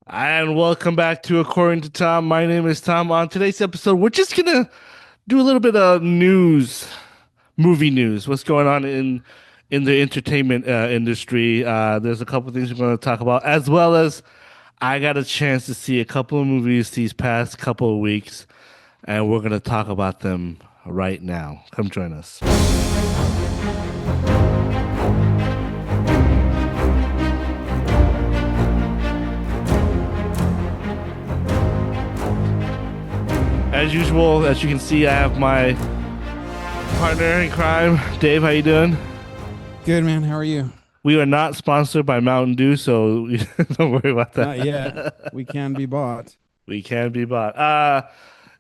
And welcome back to According to Tom. My name is Tom. On today's episode, we're just gonna do a little bit of news, movie news. What's going on in the entertainment industry? There's a couple things we're going to talk about, as well as I got a chance to see a couple of movies these past couple of weeks, and we're going to talk about them right now. Come join us. As usual, as you can see, I have my partner in crime, Dave. How you doing? Good man, how are you? We are not sponsored by Mountain Dew, so don't worry about Not yet. that. We can be bought. We can be bought.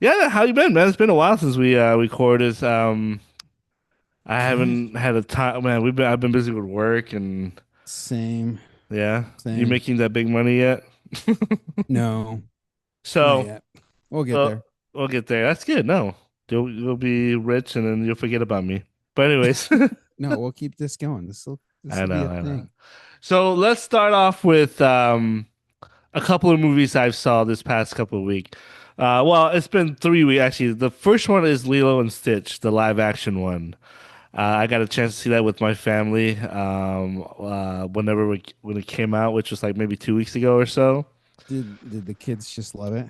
Yeah, how you been, man? It's been a while since we recorded. I Good. haven't had a time, man. I've been busy with work and Same, yeah. You same. making that big money yet? No, not So, yet. We'll get well, there. we'll get there. That's good. No, you'll be rich and then you'll forget about me. But anyways, No, we'll keep this going. This I will be know, a I know. thing. So let's start off with a couple of movies I've saw this past couple of weeks. Well, it's been 3 weeks actually. The first one is Lilo and Stitch, the live action one. I got a chance to see that with my family when it came out, which was like maybe 2 weeks ago or so. Did the kids just love it?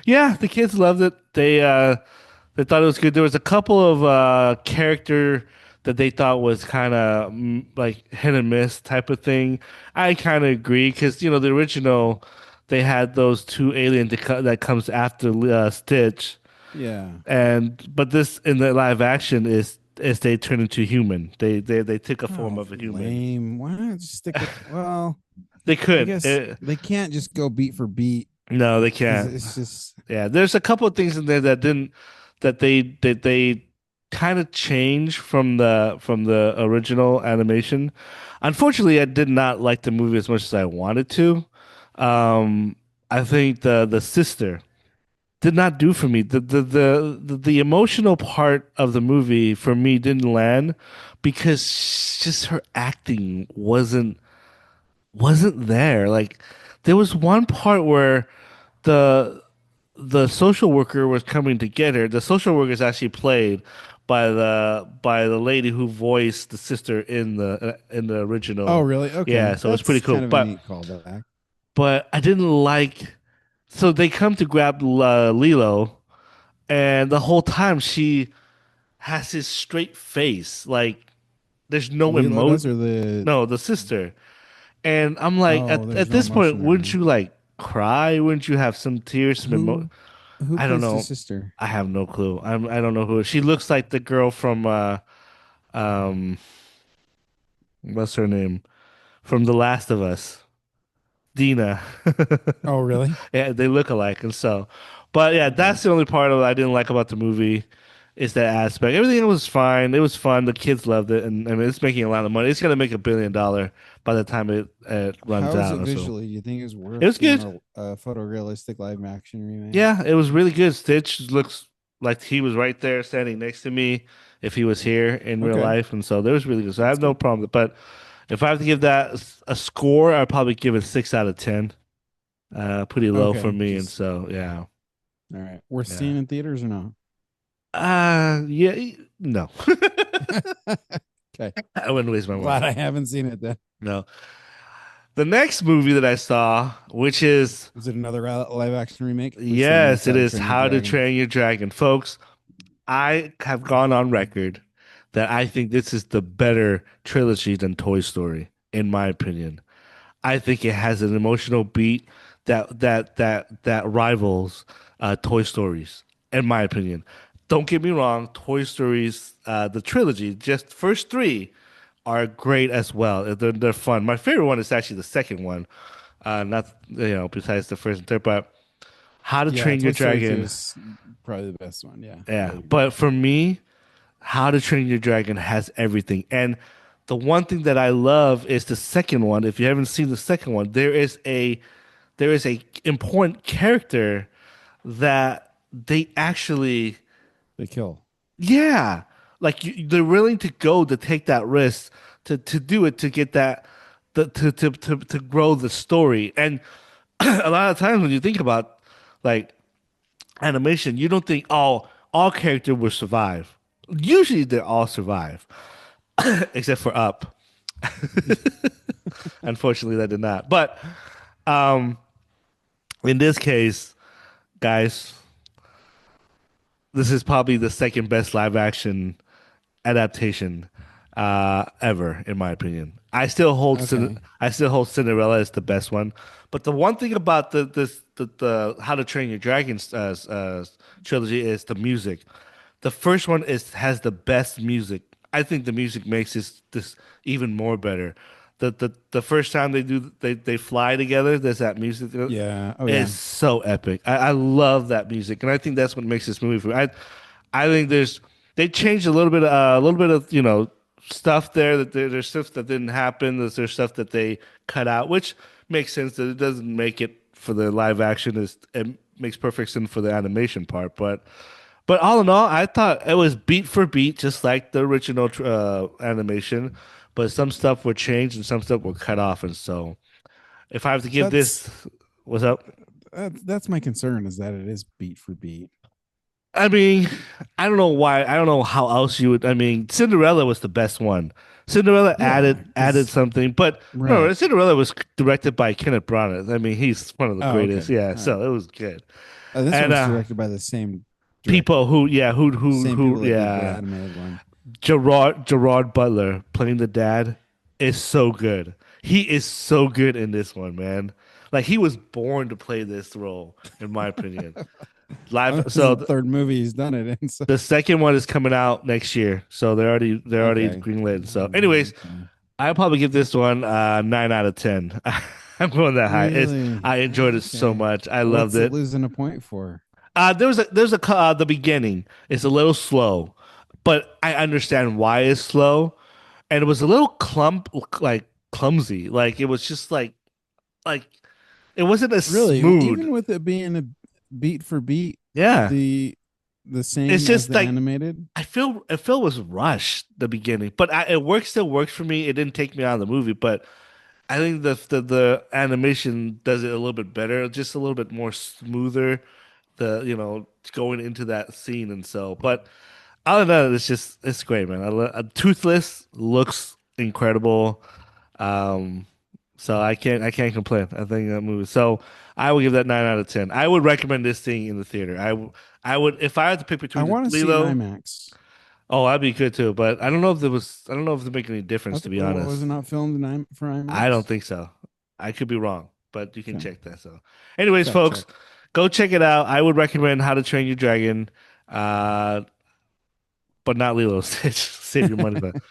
Yeah, the kids loved it. They thought it was good. There was a couple of character that they thought was kind of like hit and miss type of thing. I kind of agree because the original they had those two aliens that comes after Stitch, Yeah. and but this in the live action is they turn into human. They took a form Oh, of a human. lame. Why not just stick with? Well, They I could. guess they can't just go beat for beat No, they because can't. it's just Yeah, there's a couple of things in there that they kind of changed from the original animation. Unfortunately, I did not like the movie as much as I wanted to. Um, I think the sister did not do for me. The emotional part of the movie for me didn't land because just her acting wasn't there. Like there was one part where the the social worker was coming to get her. The social worker is actually played by the lady who voiced the sister in the Oh, original. really? Yeah, Okay. so it's pretty That's cool. kind of a neat callback. But I didn't like. So they come to grab Lilo, and the whole time she has this straight face, like there's no Lilo does, emo. or the No, the sister. And I'm like, oh, at there's no this point, emotion wouldn't there. you like cry? Wouldn't you have some tears, some emo? Who I don't plays the know. sister? I have no clue. I don't know who. She looks like the girl from um what's her name? From The Last of Us. Dina. Oh, really? Yeah, they look alike and so. But yeah, Okay. that's the only part of it I didn't like about the movie is that aspect. Everything was fine. It was fun. The kids loved it and I mean it's making a lot of money. It's gonna make $1 billion by the time it runs How is out it or so. visually? Do you think it's It worth was doing good. a photorealistic live action remake? Yeah, it was really good. Stitch looks like he was right there standing next to me if he was here in real Okay, life, and so that was really good. So I that's have no good. problem. But if I have to give that a score, I'd probably give it 6 out of 10. Pretty low for Okay, me, and just so yeah, all right. Worth yeah. seeing in theaters or not? Yeah, no, Okay, I wouldn't waste my glad money. I haven't seen it then. No. The next movie that I saw, which is Is it another live action remake? Please tell me it's yes, it How to is Train Your How to Dragon. Train Your Dragon, folks. I have gone on record that I think this is the better trilogy than Toy Story, in my opinion. I think it has an emotional beat that rivals Toy Stories, in my opinion. Don't get me wrong, Toy Stories, the trilogy, just first three are great as well. They're fun. My favorite one is actually the second one, not besides the first and third, but How to Yeah, Train Your Toy Story 2 Dragon. is probably the best one. Yeah, I Yeah, agree. but for me, How to Train Your Dragon has everything. And the one thing that I love is the second one. If you haven't seen the second one, there is a important character that they actually, They kill. yeah, like they're willing to go to take that risk to do it to get that to grow the story. And a lot of times when you think about like animation, you don't think all character will survive. Usually they all survive, except for Up. Unfortunately, that did not. But um, in this case, guys, this is probably the second best live action adaptation ever, in my opinion. Okay. I still hold Cinderella as the best one. But the one thing about the How to Train Your Dragon trilogy is the music. The first one is has the best music. I think the music makes this even more better. The first time they fly together, there's that music. Yeah. Oh It's yeah. so epic. I love that music, and I think that's what makes this movie for me. I think they changed a little bit of stuff there there's stuff that didn't happen. There's stuff that they cut out, which makes sense that it doesn't make it for the live action. It makes perfect sense for the animation part, but all in all, I thought it was beat for beat, just like the original animation. But some stuff were changed and some stuff were cut off, and so if I have to give That's this, what's up? that's my concern is that it is beat for beat. I mean, I don't know why. I don't know how else you would. I mean, Cinderella was the best one. Cinderella Yeah, added because something, but remember, right. Cinderella was directed by Kenneth Branagh. I mean, he's one of the Oh, greatest. okay. Yeah, All right. so it was good. This And one's directed by the same people director, same who people that did the yeah, animated one. Gerard Butler playing the dad is so good. He is so good in this one, man. Like he was born to play this role, in my opinion. I Live. mean, this is the third movie he's done it in. So The second one is coming out next year, so they're already okay. greenlit. So, anyways, Okay. I'll probably give this one 9 out of 10. I'm going that high. Really? I enjoyed it so Okay. much. I loved What's it it. losing a point for? The beginning is a little slow, but I understand why it's slow, and it was a little clumsy. Like it was just like it wasn't as Really, smooth. even with it being a beat for beat, Yeah, the it's same as just the like animated. I feel it was rushed the beginning, but still works for me. It didn't take me out of the movie, but I think the animation does it a little bit better, just a little bit more smoother. Going into that scene and so, but other than that, it's great, man. Toothless looks incredible. Um, so I can't complain. I think that movie. So I would give that 9 out of 10. I would recommend this thing in the theater. I would if I had to pick I between want to see an Lilo. IMAX. Oh, that'd be good too. But I don't know if there was. I don't know if it make any difference to be Was honest. it not filmed for I don't IMAX? think so. I could be wrong, but you can Okay. check that. So, anyways, Fact folks, check. go check it out. I would recommend How to Train Your Dragon, uh, but not Lilo and Stitch. Save your money for that.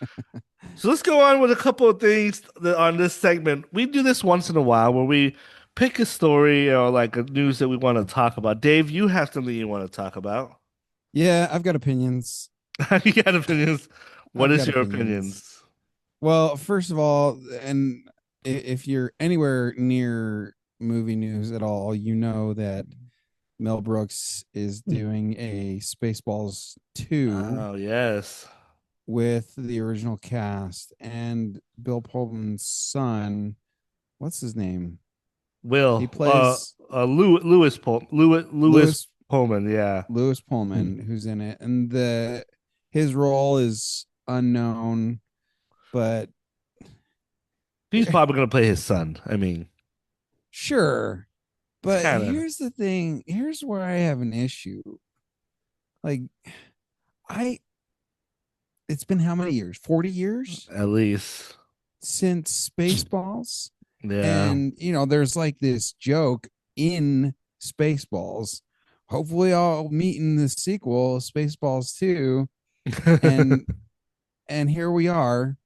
So let's go on with a couple of things on this segment. We do this once in a while where we pick a story or like a news that we want to talk about. Dave, you have something you want to talk about. Yeah, I've got opinions. You got opinions. What I've is got your opinions. opinions? Well, first of all, and if you're anywhere near movie news at all, you know that Mel Brooks is doing a Spaceballs 2 Oh, yes. with the original cast and Bill Pullman's son. What's his name? He Will, plays Lewis Lewis Pullman, yeah. Lewis Hmm. Pullman, who's in it, and the his role is unknown, but He's probably gonna play his son. I mean, sure. it's But kind of here's the thing. Here's where I have an issue. Like I, it's been how many years? 40 years at least, since Spaceballs, yeah. and there's like this joke in Spaceballs. Hopefully, I'll meet in the sequel, Spaceballs 2, and here we are.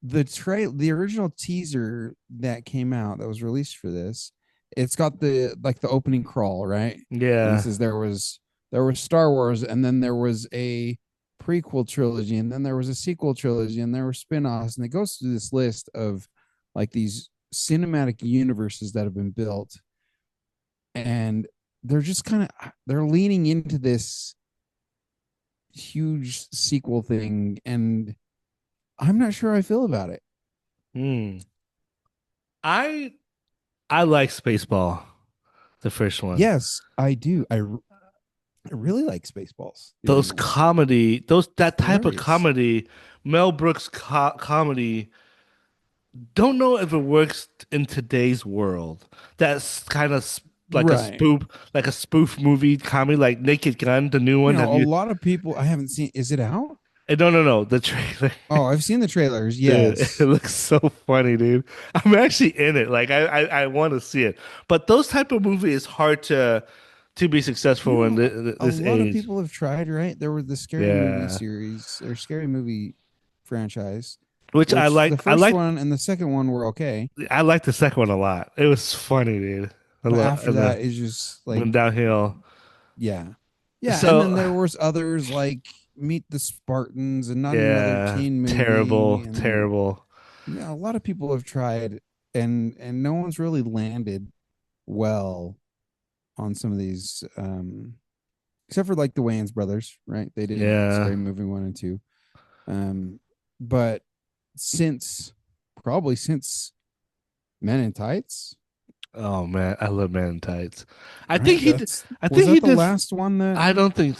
The original teaser that came out that was released for this, it's got the opening crawl, right? And it Yeah. says there was Star Wars, and then there was a prequel trilogy, and then there was a sequel trilogy, and there were spin-offs, and it goes through this list of like these cinematic universes that have been built, and they're just kind of they're leaning into this huge sequel thing, and I'm not sure how I feel about it. Hmm. I I like Spaceball. the first one. Yes, I do. I really like Spaceballs, the Those original one. comedy, those that type of Hilarious. comedy, Mel Brooks comedy, don't know if it works in today's world. That's kind of Right. like a spoof movie comedy, like Naked Gun, the new You one. know, Have a you? lot of people I haven't seen. Is it out? No, no, no. The trailer, Oh, I've seen the trailers. dude, it Yes. looks so funny, dude. I'm actually in it. Like I want to see it. But those type of movie is hard to be You successful in know, a this lot of age. people have tried, right? There was the scary movie Yeah, series or scary movie franchise, which I which the like. first one and the second one were okay. I like the second one a lot. It was funny, dude. But after And the that is just like, went downhill. yeah. Yeah. And So then there was others like Meet the Spartans and not another yeah, teen movie. terrible, And terrible. yeah, a lot of people have tried and no one's really landed well on some of these except for like the Wayans brothers, right? They did Yeah. Scary Movie 1 and 2. Um but since probably since Men in Tights, Oh man, I love Man in Tights. right? That's I was think he that the did. last one that I don't think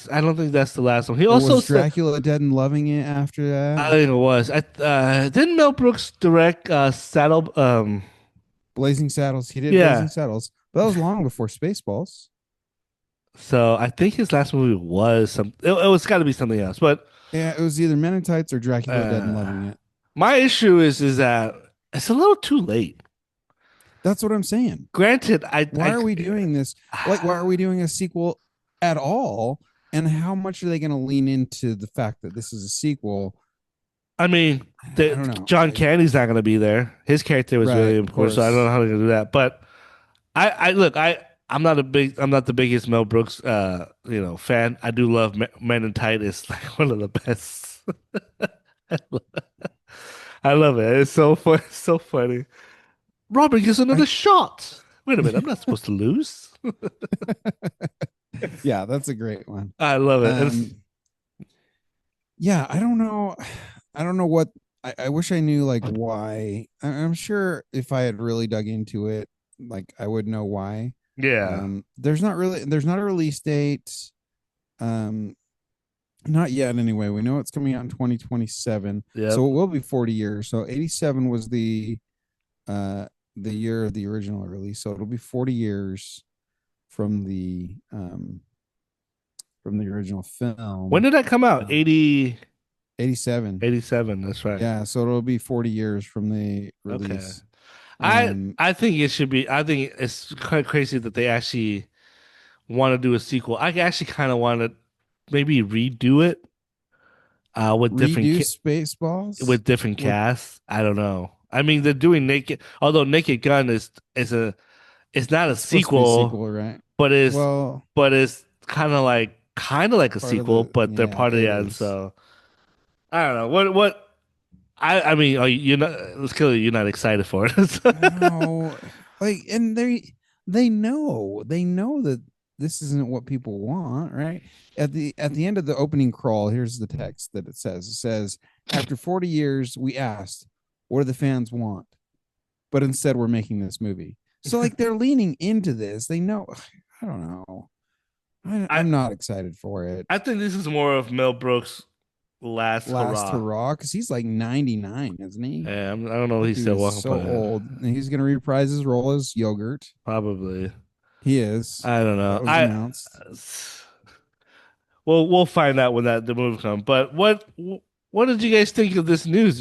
that's the last one. He or also was said Dracula Dead and Loving It after I that? think it was. I didn't Mel Brooks direct Saddle Blazing Saddles. He did Blazing yeah. Saddles. But that was long before Spaceballs. So I think his last movie was it was got to be something else. But Yeah, it was either Men in Tights or Dracula Dead and uh Loving It. my issue is that it's a little too late. That's what I'm saying. Granted, Why are we doing this? Like, why are we doing a sequel at all? And how much are they going to lean into the fact that this is a sequel? I mean, I don't know. John Candy's not going to be there. His character was really Right, of important, so I don't know course. how they're going to do that. But I look, I'm not the biggest Mel Brooks, fan. I do love Men in Tight. It's like one of the best. I love it. It's so fun, so funny. Robert gets another I shot. Wait a minute, I'm not supposed to lose. yeah, that's a great one. I love it. Um, yeah, I don't know. I don't know what I wish I knew like why. I'm sure if I had really dug into it, like I would know why. Yeah. There's not a release date. Um, not yet anyway. We know it's coming out in 2027. Yep. So it will be 40 years. So 87 was uh the year of the original release. So it'll be 40 years from the original When film. did that come out? Um, 80, 87. 87. That's right. Yeah, so it'll be 40 years from the Okay. release. Um, I think it should be. I think it's quite crazy that they actually want to do a sequel. I actually kind of want to maybe redo it redo Spaceballs with different with casts. I don't know. I mean, they're doing Naked, although Naked Gun is a it's not a it's supposed to be a sequel, sequel, right? but Well, it's kind of like a part of sequel, the but they're yeah, part of the it end. is. So I don't know what I mean. Are you not? It's clearly you're not excited for it. No, like, and they know that this isn't what people want, right? At the end of the opening crawl, here's the text that it says. It says, "After 40 years, we asked, what do the fans want? But instead, we're making this movie." So, like, they're leaning into this. They know. I don't know. I I'm not excited for it. I think this is more of Mel Brooks' last Last hurrah. hurrah, because he's like 99, isn't he? I don't know if That he's dude still is walking, so but old. And he's gonna reprise his role as Yogurt. probably. He is. I don't know. That was announced. We'll find out when the movie comes. But what did you guys think of this news?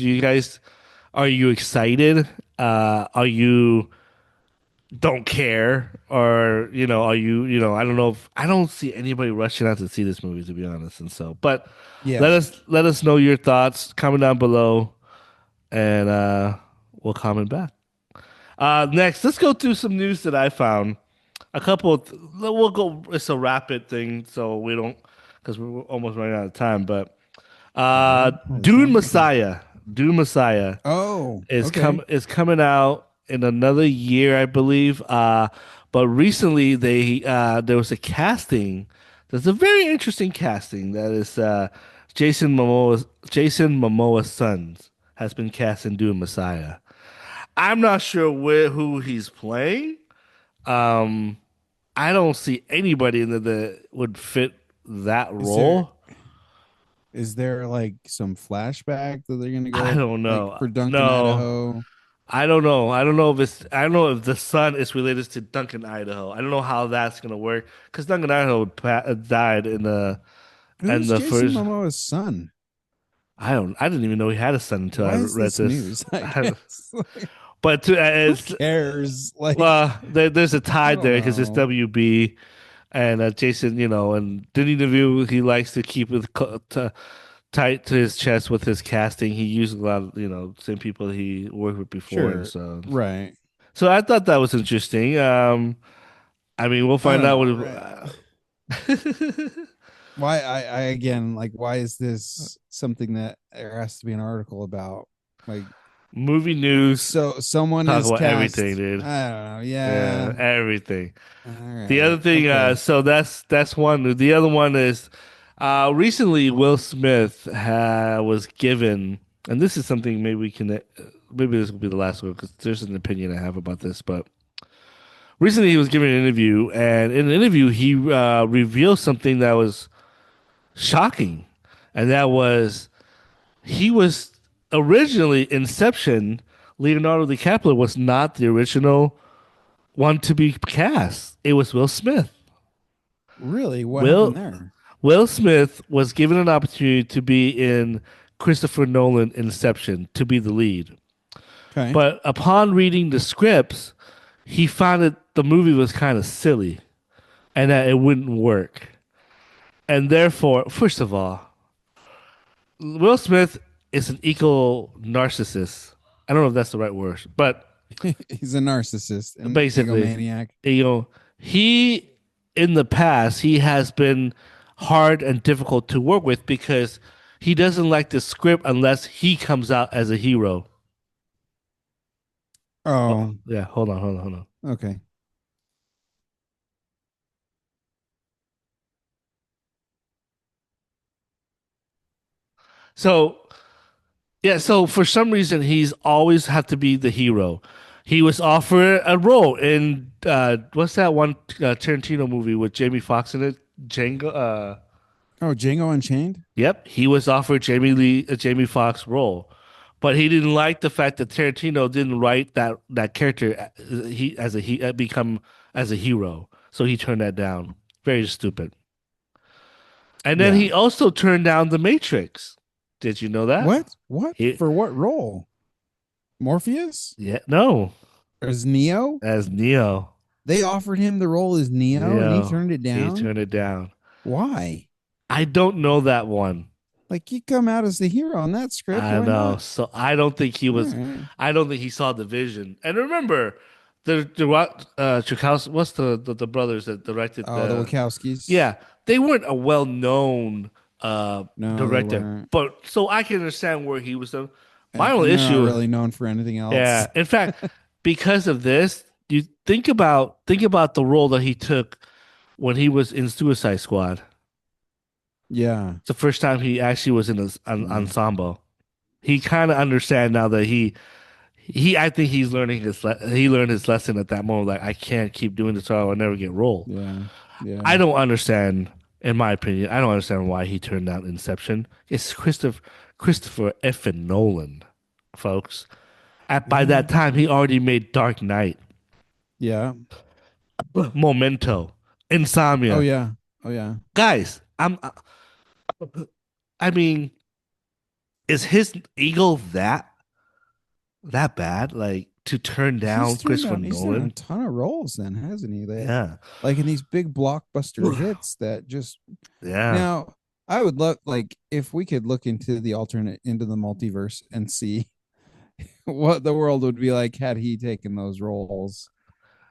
Are you excited? Are you don't care? Or, are I don't know if I don't see anybody rushing out to see this movie, to be honest. And so, but Yeah. let us know your thoughts. Comment down below and we'll comment back. Next, let's go through some news that I found. We'll go, it's a rapid thing, so we don't, because we're almost running out of time. But All uh, right. Oh, this Dune long? Okay. Messiah, Dune Messiah Oh, okay. is coming out in another year, I believe. But recently there was a casting. There's a very interesting casting that is Jason Momoa's son has been cast in Dune Messiah. I'm not sure who he's playing. Um, I don't see anybody in there that would fit that Is there role. is there like some flashback that they're gonna I go don't like know. for Duncan, No, Idaho? I don't know. I don't know if the son is related to Duncan, Idaho. I don't know how that's gonna work because Duncan, Idaho died in Who's the Jason first. Momoa's son? I didn't even know he had a son until I Why is read this this. news? I guess. Like, But who it's cares? Like, well, there's a I tie don't there because it's know. WB and Jason, and the interview he likes to keep it tight to his chest with his casting. He used a lot of same people he worked with before, and Sure. so Right. I thought that was interesting. I mean, we'll I find don't out know. what. Right. Why I again like why is this something that there has to be an article about? Like Movie news so someone talk is about everything, cast. dude. I don't know. Yeah, Yeah. everything. All The other right. thing, Okay. so that's one. The other one is recently Will Smith was given, and this is something maybe we can, maybe this will be the last one because there's an opinion I have about this. But recently he was given an interview, and in an interview he revealed something that was shocking, and that was he was originally Inception. Leonardo DiCaprio was not the original one to be cast. It was Will Smith. Really? What happened Will there? Will Smith was given an opportunity to be in Christopher Nolan Inception to be the lead. Okay. But upon reading the scripts, he found that the movie was kind of silly and that it wouldn't work. And therefore, first of all, Will Smith is an eco narcissist. I don't know if that's the right word, but He's a narcissist and basically, egomaniac. you know, he in the past he has been hard and difficult to work with because he doesn't like the script unless he comes out as a hero. Oh, Oh, yeah, hold on. okay. So, yeah, so for some reason he's always had to be the hero. He was offered a role in what's that one Tarantino movie with Jamie Foxx in it? Django. Oh, Django Unchained? Yep, he was offered Jamie Foxx role, but he didn't like the fact that Tarantino didn't write that character he become as a hero, so he turned that down. Very stupid. And then Yeah. he also turned down The Matrix. Did you know that? What? What? He For what role? Morpheus? yeah no As Neo? as Neo. They offered him the role as Neo and he turned it He down? turned it down. Why? I don't know that one. Like you come out as the hero in that script, I why know. not? So I don't think he All was. right. I don't think he saw the vision. And remember, Chakowski, what's the brothers that directed Oh, the the? Wachowskis? Yeah, they weren't a well-known No, they director, weren't. but so I can understand where he was. My only And they're not issue, really known for anything else. yeah. In fact, because of this, you think about the role that he took when he was in Suicide Squad. Yeah. It's the first time he actually was in an Yeah. ensemble. He kind of understand now that I think he's learning he learned his lesson at that moment. Like I can't keep doing this or I'll never get role. Yeah. I Yeah. don't understand, in my opinion, I don't understand why he turned down Inception. It's Christopher effing Nolan, folks. By Yeah. that time, he already made Dark Knight, Yeah. Memento, Oh Insomnia. yeah. Oh yeah. Guys, I mean, is his ego that bad? Like to turn down Christopher He's done a Nolan? ton of roles then, hasn't he? That Yeah. like in these big blockbuster hits that just Yeah. now I would love like if we could look into the multiverse and see what the world would be like had he taken those roles.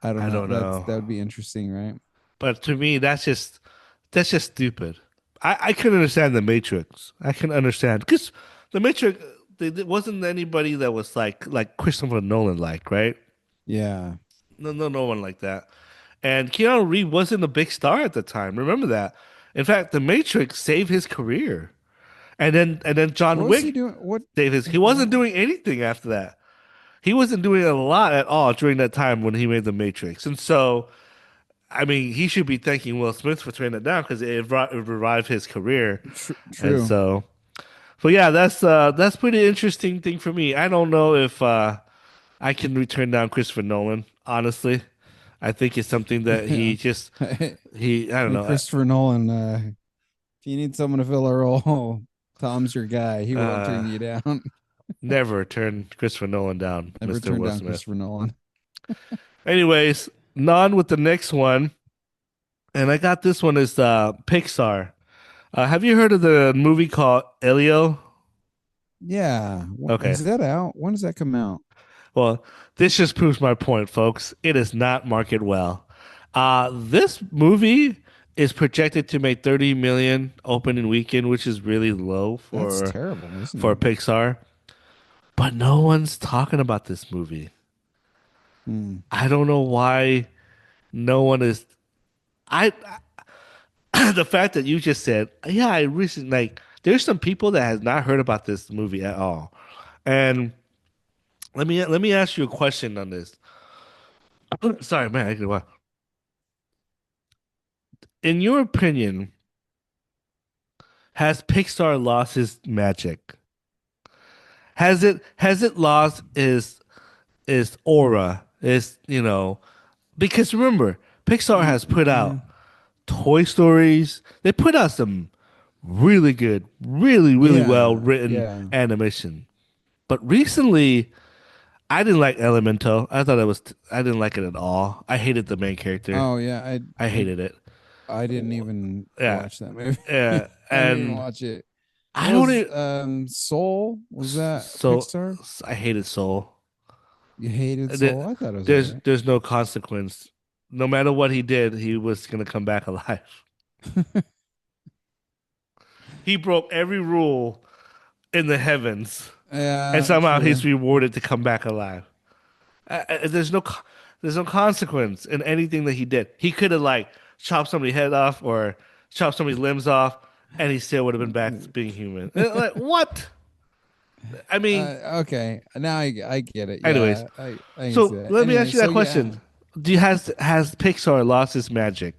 I don't I know. don't know. That would be interesting, right? But to me, that's just stupid. I can understand the Matrix. I can understand because the Matrix there wasn't anybody that was like Christopher Nolan like, right? Yeah. No one like that. And Keanu Reeves wasn't a big star at the time. Remember that. In fact, the Matrix saved his career. And then What John was he Wick doing? What saved his. He wasn't what doing anything after that. He wasn't doing a lot at all during that time when he made the Matrix. And so I mean, he should be thanking Will Smith for turning it down because it revived his career. And True. so, but yeah, that's pretty interesting thing for me. I don't know if I can return down Christopher Nolan. Honestly, I think it's something that Yeah. he I don't know. Christopher Nolan, if you need someone to fill a role, Tom's your guy. He won't turn you down. Never turn Christopher Nolan down, Never Mr. turn Will down Smith. Christopher Nolan. Anyways, non with the next one, and I got this one is Pixar. Have you heard of the movie called Elio? Yeah. Okay. Is that out? When does that come out? Well, this just proves my point, folks. It is not marketed well. This movie is projected to make 30 million opening weekend, which is really low That's terrible, isn't for it? Pixar. But no one's talking about this movie. Hmm. I don't know why no one is. I the fact that you just said, yeah, I recently like. There's some people that has not heard about this movie at all. And let me ask you a question on this. Sorry, man. In your opinion, has Pixar lost its magic? Has it lost its aura? Is because remember, Pixar has put Yeah. out Toy Stories. They put out some really good, really, really well Yeah. written Yeah. animation. But recently, I didn't like Elemental. I didn't like it at all. I hated the main character. Oh yeah. I hated it. I didn't even Yeah, watch that movie. yeah, I didn't even and watch it. I don't Was even. Soul? Was that So Pixar? I hated Soul. You hated There- Soul? I thought it was all There's right. there's no consequence. No matter what he did, he was gonna come back alive. He broke every rule in the heavens, and Yeah, somehow true. he's rewarded to come back alive. There's no consequence in anything that he did. He could have like chopped somebody's head off or chopped somebody's limbs off, and he still would have been back to being human. Like what? I mean, Okay. Now I get it. anyways. Yeah, I can see So that. let me Anyway, ask you so that yeah, question: has Pixar lost its magic?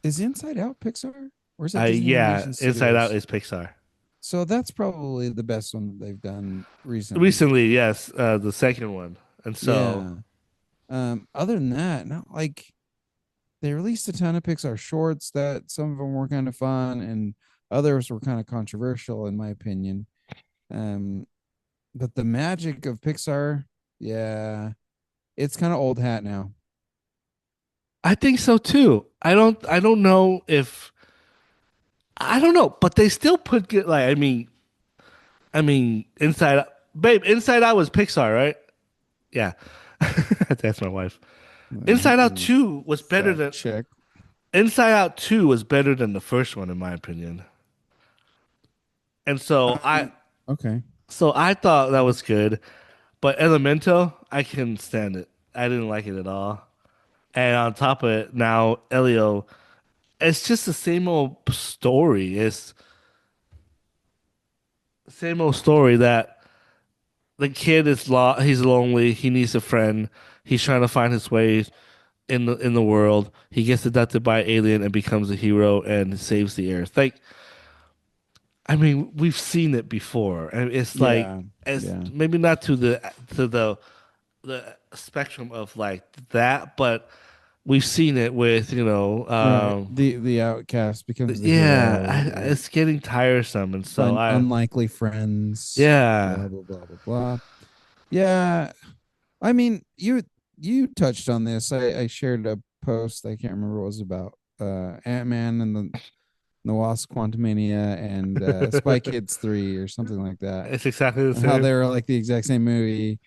is Inside Out Pixar or is that Disney Yeah, Animation Inside Out Studios? is Pixar. So that's probably the best one that they've done recently. Recently, yes, the second one, and so Yeah. Other than that, no, like they released a ton of Pixar shorts that some of them were kind of fun and others were kind of controversial in my opinion. Um, but the magic of Pixar, yeah, it's kind of old hat now. I think so too. I don't know if I don't know, but they still put good. Like I mean, Inside Out was Pixar, right? Yeah, that's my wife. Inside Out Mm, 2 was better fact than check. Inside Out 2 was better than the first one in my opinion. And Okay. so I thought that was good, but Elemental, I couldn't stand it. I didn't like it at all. And on top of it, now Elio, it's just the same old story. It's the same old story that the kid he's lonely, he needs a friend. He's trying to find his way in the world. He gets abducted by an alien and becomes a hero and saves the earth. Like I mean, we've seen it before. And it's like Yeah. it's Yeah. maybe not to the spectrum of like that, but we've seen it with, Right. The outcast becomes the yeah, hero. Yeah. it's getting tiresome. And so Find unlikely friends. yeah, Blah blah blah blah blah. Yeah. I mean, you touched on this. I shared a post. I can't remember what it was about. Ant-Man and the Wasp Quantumania and Spy Kids 3 or something like that. it's exactly the How same. they were like the exact same movie.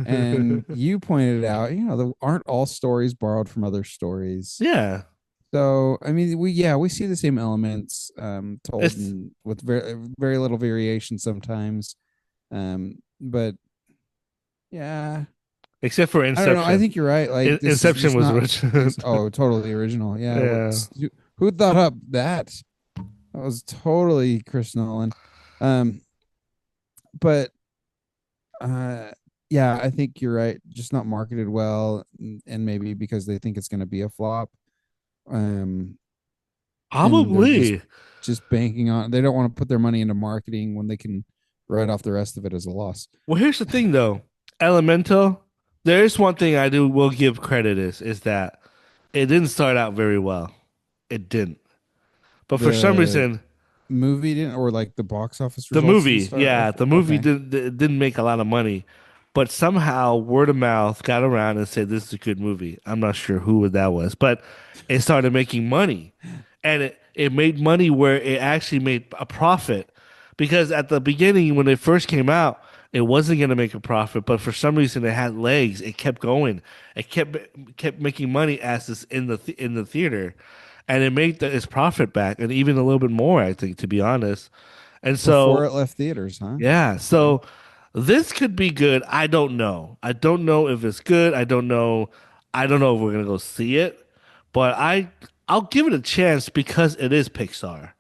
And you pointed out, aren't all stories borrowed from other stories. Yeah, So I mean, we see the same elements told it's in, with very little variation sometimes. But yeah, except for I don't know. I Inception. think you're right. Like this is Inception just was not. rich. Oh, totally original. Yeah. Yeah. Who thought up that? That was totally Chris Nolan. Um, but uh, yeah, I think you're right. Just not marketed well, and maybe because they think it's going to be a flop. um, and they're Probably. just banking on. They don't want to put their money into marketing when they can write off the rest of it as a loss. Well, here's the thing though. Elemental, there is one thing I do will give credit is that it didn't start out very well. It didn't. But for some The reason, movie didn't, or like the box office the results didn't movie, start yeah, off. the movie Okay, didn't make a lot of money, but somehow word of mouth got around and said this is a good movie. I'm not sure who that was, but it started making money, and it made money where it actually made a profit, because at the beginning when it first came out, it wasn't going to make a profit, but for some reason it had legs. It kept going. It kept making money as this in the theater, and it made its profit back and even a little bit more, I think, to be honest. And before so it left theaters, huh? yeah, Okay, so this could be good. I don't know. I don't know if it's good. I don't know. I don't know if we're gonna go see it, but I'll give it a chance because it is Pixar. okay.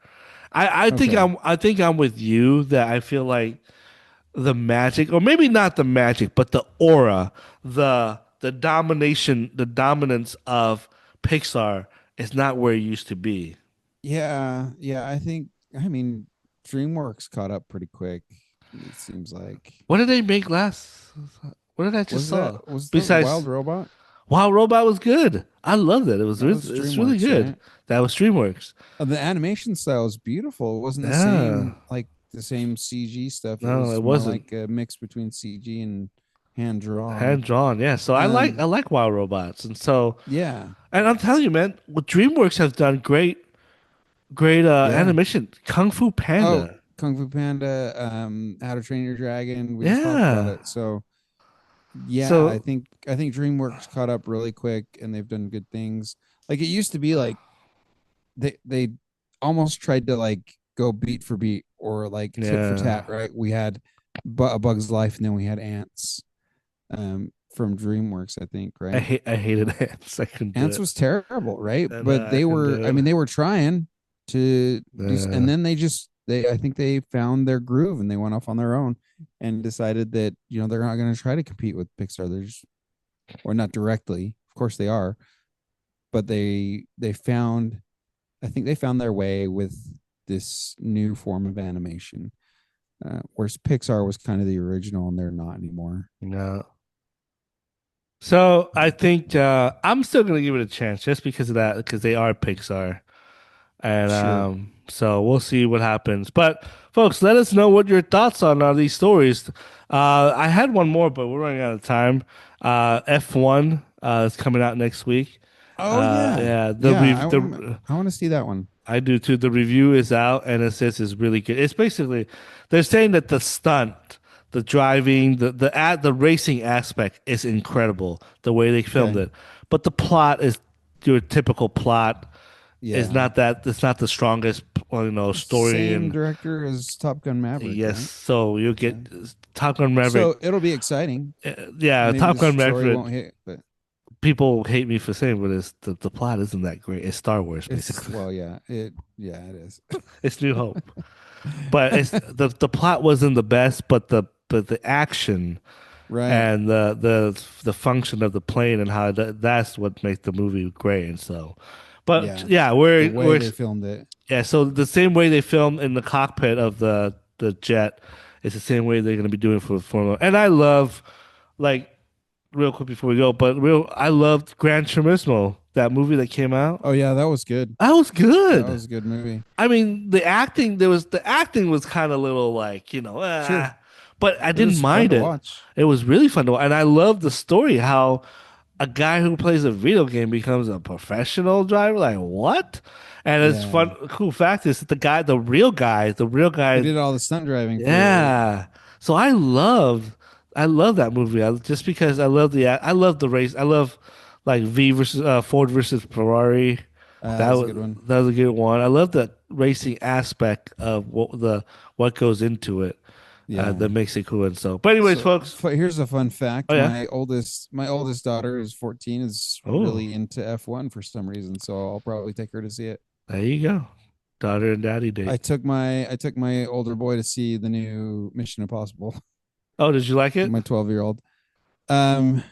I think I'm with you that I feel like the magic, or maybe not the magic, but the aura, the domination, the dominance of Pixar is not where it used to be. Yeah, yeah. I think. I mean, DreamWorks caught up pretty quick. It seems like. What did they make last? What did I just saw? Was the Wild Besides Robot? Wow, Robot was good. I loved it. That was It's really DreamWorks, good. right? That was DreamWorks. The animation style is beautiful. It wasn't the Yeah. same like the same CG stuff. It No, was it more wasn't. like a mix between CG and hand drawn. Hand drawn. Yeah. So I Um, like Wow Robots. And so yeah, and I'm telling you, man, what DreamWorks has done great yeah. animation. Kung Fu Oh, Panda. Kung Fu Panda, How to Train Your Dragon. We just talked about Yeah. it. So yeah, So I think DreamWorks caught up really quick and they've done good things. Like it used to be like they almost tried to like go beat for beat or like tit for yeah. tat, right? We had A Bug's Life and then we had Ants from DreamWorks, I think, right? I hated ants. I couldn't do Ants it. was terrible, right? And But I they couldn't were, do I it. mean, they were trying to do, and Yeah. then I think they found their groove and they went off on their own and decided that, they're not going to try to compete with Pixar. They're just, or not directly. Of course they are, but they found, I think they found their way with this new form of animation. Whereas Pixar was kind of the original and they're not anymore. No. So I think I'm still gonna give it a chance just because of that, because they are Pixar. And Sure. so we'll see what happens. But folks, let us know what your thoughts on these stories. I had one more, but we're running out of time. F1 is coming out next week. Oh yeah. Yeah, Yeah, the I want to see that one. I do too. The review is out, and it says it's really good. It's basically they're saying that the stunt, the driving, the racing aspect is incredible. The way they filmed Okay. it, but the plot is your typical plot is Yeah. not that it's not the strongest story. Same And director as Top Gun Maverick, yes, right? so you'll get Okay. Top Gun Maverick. So it'll be exciting. Yeah, Maybe Top the Gun story Maverick. won't hit, but People hate me for saying, but the plot isn't that great. It's Star Wars it's basically. well, yeah, it is. It's New Hope, but it's the plot wasn't the best, but the action Right. and the function of the plane and how that's what makes the movie great. And so, but Yeah. yeah, The way we're they filmed it. yeah, so the same way they film in the cockpit of the jet is the same way they're going to be doing for the Formula. And I love, like, real quick before we go, but I loved Gran Turismo, that movie that came out. Oh yeah, that was good. That was That good. was a good movie. I mean, the acting was kind of little like, Sure. but I It didn't was fun mind to it. watch. It was really fun to watch, and I love the story how a guy who plays a video game becomes a professional driver. Like what? And it's Yeah. fun. Cool fact is that the real He guy. did all the stunt driving for it. Yeah. So I love that movie. Just because I love the race. I love like V versus Ford versus Ferrari. That was a good one. That was a good one. I love the racing aspect of what goes into it. Yeah. That makes it cool. And so, but anyways, So folks. here's a fun Oh fact. yeah. My oldest daughter is 14, is Oh, really into F1 for some reason. So I'll probably take her to see it. there you go. Daughter and daddy date. I took my older boy to see the new Mission Impossible. Oh, did you like it? My 12-year-old. Um,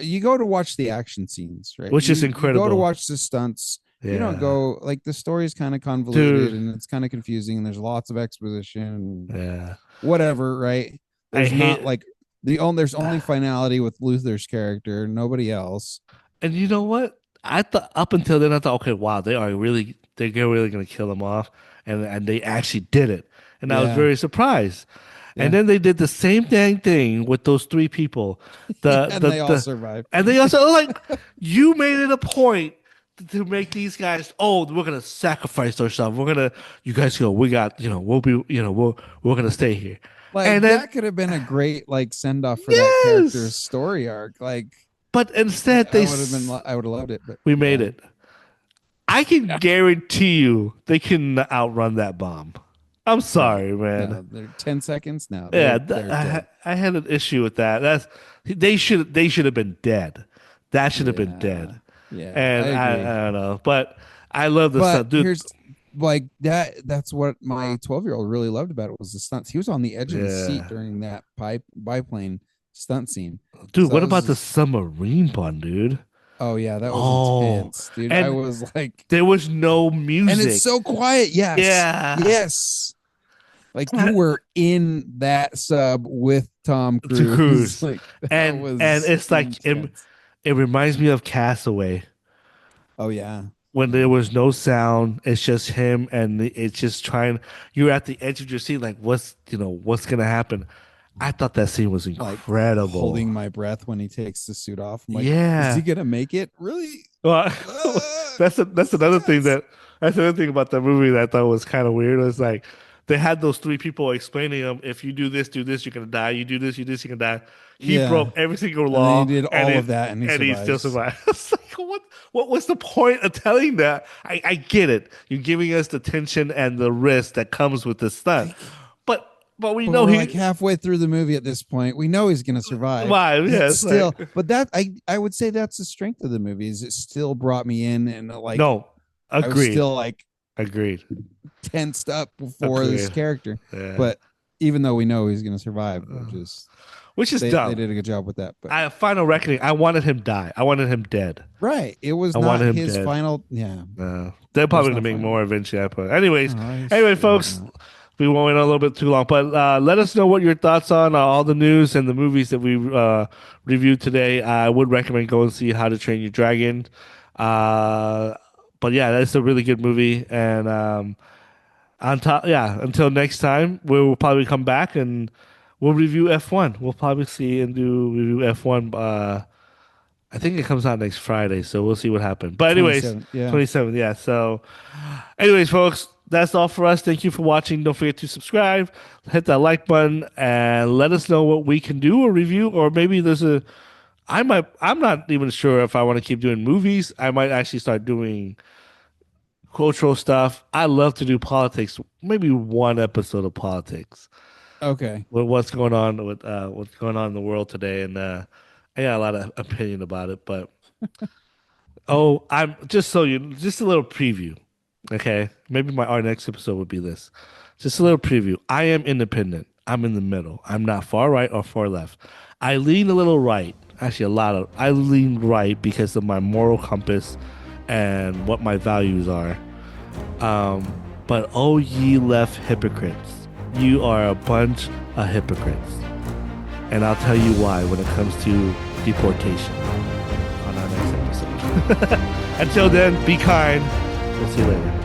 you go to watch the action scenes, right? which is You go to incredible. watch the stunts. You don't Yeah, go like the story is kind of convoluted dude. and it's kind of confusing and there's lots of exposition and Yeah, whatever, right? I There's not hate. like there's only finality with Luther's character, nobody else. And you know what? I thought up until then, I thought, okay, wow, they're really gonna kill him off, and they actually did it, and I was Yeah, very surprised. And yeah, then they did the same dang thing with those three people, yeah, and they all the, survive. and they also like, you made it a point to make these guys, oh, we're gonna sacrifice ourselves. You guys go, we got, we'll be, we're gonna stay here, and Like then that could have been a great like send off for that character's yes, story arc. Like but instead I would have loved it, but we made yeah. it. I can Yeah. guarantee you they can outrun that bomb. I'm Right. sorry, man. No, they're 10 seconds. No, Yeah, they're dead. I had an issue with that. They should have been dead. That should have been Yeah. dead. Yeah, I And agree. I don't know, but I love the But stuff, dude. here's like that's what my 12-year-old really loved about it was the stunts. He was on the edge of his seat Yeah, during that biplane stunt scene. dude. So I What was about the just, submarine one, dude? oh yeah, that was Oh, intense, dude. I and was like, there was no and it's music. so quiet. Yes. Yeah, Yes. Like you were in that sub with Tom to Cruise. cruise, Like that and was it's like intense. it reminds me of Castaway. Oh yeah. When there Yeah. was no sound, it's just him and it's just trying. You're at the edge of your seat, like what's gonna happen. I thought that scene was Like incredible. holding my breath when he takes the suit off. I'm like, is he Yeah. gonna make it? Really? Well, that's another thing Yes. that's another thing about that movie that I thought was kind of weird. Was like they had those three people explaining them. If you do this, you're gonna die. You do this, you're gonna die. He Yeah. broke every single And then he law, did all of that and he and he still survives. survived. It's like what was the point of telling that? I get it. You're giving us the tension and the risk that comes with the stunt, Like, but we but know we're like he halfway through the movie at this point. We know he's gonna survive. why. Yeah, It's it's like still, but that I would say that's the strength of the movie is it still brought me in and like no, I was agreed, still like agreed, tensed up for this agreed. character. Yeah. But even though we know he's gonna survive, we're just Which is they dumb. did a good job with that. But Final reckoning. I wanted him die. I wanted him dead. right, it was I wanted not him his dead. final. Yeah, They're there was probably gonna no make final. more eventually. I put. Anyways, Oh, I anyway, sure hope folks, not. we went a little bit too long, but let us know what your thoughts on all the news and the movies that we reviewed today. I would recommend going and see How to Train Your Dragon. Uh, but yeah, that's a really good movie. And on top, yeah. Until next time, we'll probably come back and we'll review F1. We'll probably see and do review F1. I think it comes out next Friday, so we'll see what happens. But anyways, 27. Yeah. 27, yeah. So, anyways, folks, that's all for us. Thank you for watching. Don't forget to subscribe, hit that like button, and let us know what we can do or review, or maybe there's a. I'm not even sure if I want to keep doing movies. I might actually start doing cultural stuff. I love to do politics. Maybe one episode of politics Okay. with what's going on in the world today, and I got a lot of opinion about it. But oh, I'm just so you just a little preview. Okay, maybe our next episode would be this. Just a little preview. I am independent. I'm in the middle. I'm not far right or far left. I lean a little right. Actually, I lean right because of my moral compass and what my values are. Um, but oh, ye left hypocrites, you are a bunch of hypocrites. And I'll tell you why when it comes to deportation on our next episode. Until then, be kind. We'll see you later.